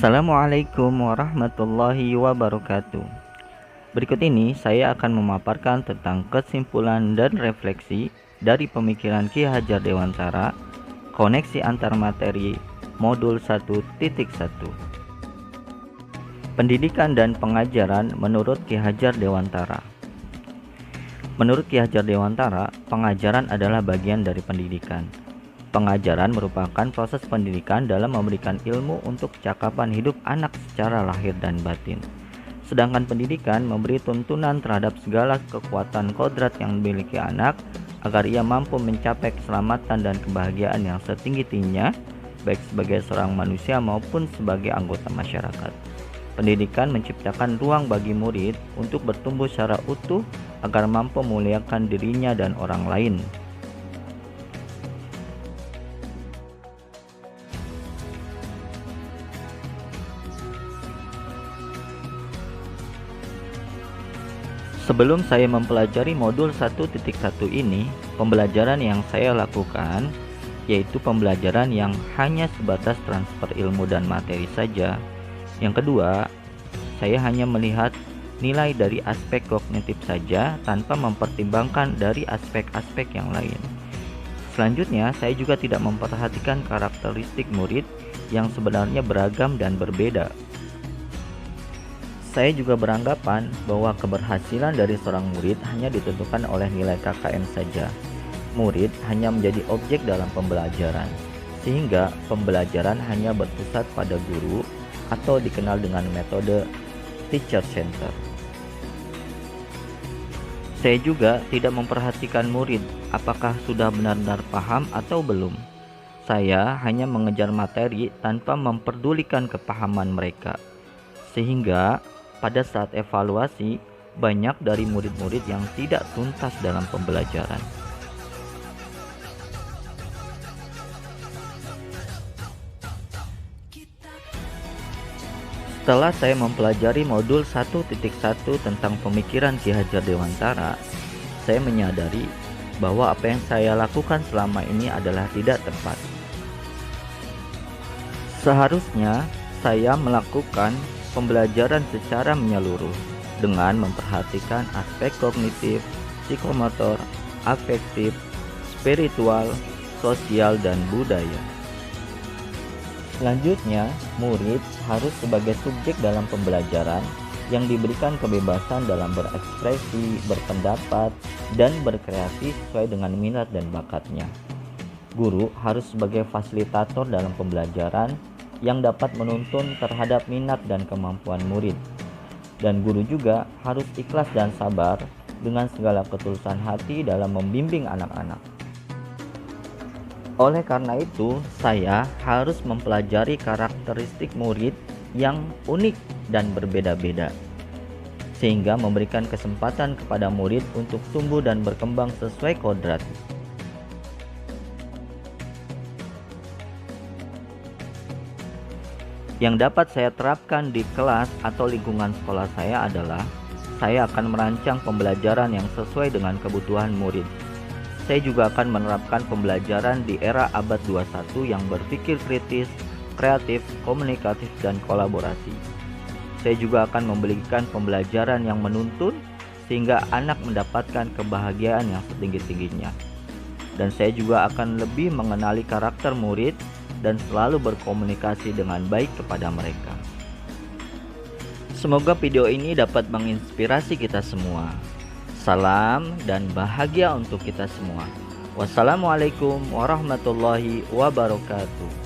Assalamualaikum warahmatullahi wabarakatuh. Berikut ini saya akan memaparkan tentang kesimpulan dan refleksi dari pemikiran Ki Hajar Dewantara, koneksi antar materi modul 1.1. Pendidikan dan pengajaran menurut Ki Hajar Dewantara. Menurut Ki Hajar Dewantara, pengajaran adalah bagian dari pendidikan. Pengajaran merupakan proses pendidikan dalam memberikan ilmu untuk cakapan hidup anak secara lahir dan batin. Sedangkan pendidikan memberi tuntunan terhadap segala kekuatan kodrat yang dimiliki anak agar ia mampu mencapai keselamatan dan kebahagiaan yang setinggi-tingginya, baik sebagai seorang manusia maupun sebagai anggota masyarakat. Pendidikan menciptakan ruang bagi murid untuk bertumbuh secara utuh agar mampu memuliakan dirinya dan orang lain. Sebelum saya mempelajari modul 1.1 ini, pembelajaran yang saya lakukan yaitu pembelajaran yang hanya sebatas transfer ilmu dan materi saja. Yang kedua, saya hanya melihat nilai dari aspek kognitif saja tanpa mempertimbangkan dari aspek-aspek yang lain. Selanjutnya, saya juga tidak memperhatikan karakteristik murid yang sebenarnya beragam dan berbeda. Saya juga beranggapan bahwa keberhasilan dari seorang murid hanya ditentukan oleh nilai KKM saja. Murid hanya menjadi objek dalam pembelajaran, sehingga pembelajaran hanya berpusat pada guru atau dikenal dengan metode teacher center. Saya juga tidak memperhatikan murid apakah sudah benar-benar paham atau belum. Saya hanya mengejar materi tanpa memperdulikan kepahaman mereka, sehingga pada saat evaluasi, banyak dari murid-murid yang tidak tuntas dalam pembelajaran. Setelah saya mempelajari modul 1.1 tentang pemikiran Ki Hajar Dewantara, saya menyadari bahwa apa yang saya lakukan selama ini adalah tidak tepat. Seharusnya saya melakukan pembelajaran secara menyeluruh dengan memperhatikan aspek kognitif, psikomotor, afektif, spiritual, sosial, dan budaya. Selanjutnya, murid harus sebagai subjek dalam pembelajaran yang diberikan kebebasan dalam berekspresi, berpendapat, dan berkreasi sesuai dengan minat dan bakatnya. Guru harus sebagai fasilitator dalam pembelajaran yang dapat menuntun terhadap minat dan kemampuan murid. Dan guru juga harus ikhlas dan sabar dengan segala ketulusan hati dalam membimbing anak-anak. Oleh karena itu, saya harus mempelajari karakteristik murid yang unik dan berbeda-beda, sehingga memberikan kesempatan kepada murid untuk tumbuh dan berkembang sesuai kodrat. Yang dapat saya terapkan di kelas atau lingkungan sekolah saya adalah saya akan merancang pembelajaran yang sesuai dengan kebutuhan murid. Saya juga akan menerapkan pembelajaran di era abad 21 yang berpikir kritis, kreatif, komunikatif, dan kolaborasi. Saya juga akan memberikan pembelajaran yang menuntun sehingga anak mendapatkan kebahagiaan yang setinggi-tingginya. Dan saya juga akan lebih mengenali karakter murid dan selalu berkomunikasi dengan baik kepada mereka. Semoga video ini dapat menginspirasi kita semua. Salam dan bahagia untuk kita semua. Wassalamualaikum warahmatullahi wabarakatuh.